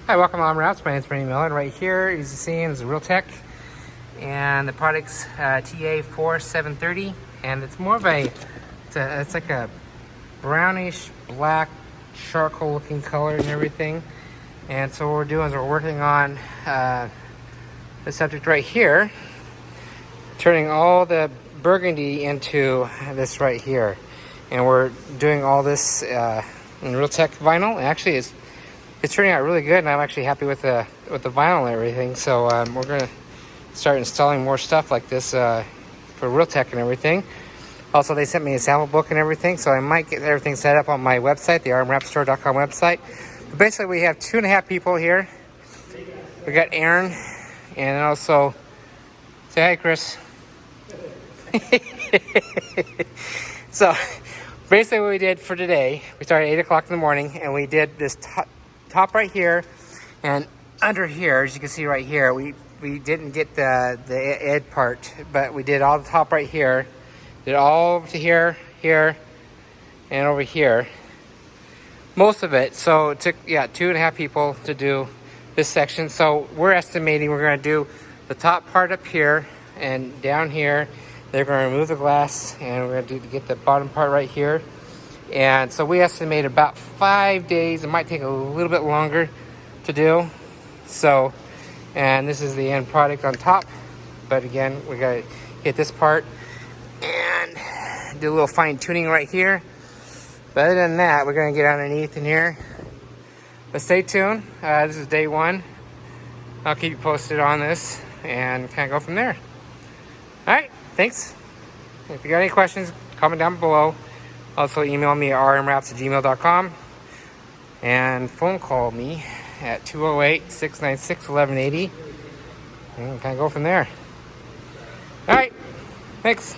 Hi, welcome to RM Wraps. My name is RM Miller, and right here, as you see, is a Realtek, and the product's TA4730, and it's more of it's like a brownish black charcoal looking color and everything. And so what we're doing is we're working on the subject right here, turning all the burgundy into this right here, and we're doing all this in Realtek vinyl. And actually, it's turning out really good, and I'm actually happy with the vinyl and everything. So we're gonna start installing more stuff like this for Realtek and everything. Also, they sent me a sample book and everything, so I might get everything set up on my website, the rmwrapstore.com website. But basically, we have 2.5 people here. We got Aaron, and also say hi, Chris. So basically, what we did for today, we started at 8 o'clock in the morning, and we did this top right here, and under here, as you can see right here, we didn't get the edge part, but we did all the top right here, did all over to here, and over here, most of it. So it took 2.5 people to do this section. So we're estimating we're going to do the top part up here and down here. They're going to remove the glass, and we're going to get the bottom part right here. And so we estimate about 5 days. It might take a little bit longer to do. So, and this is the end product on top. But again, we got to hit this part and do a little fine tuning right here. But other than that, we're going to get underneath in here. But stay tuned. This is day one. I'll keep you posted on this and kind of go from there. All right, thanks. If you got any questions, comment down below. Also, email me at rmwraps@gmail.com and phone call me at 208-696-1180 and kind of go from there. All right, thanks.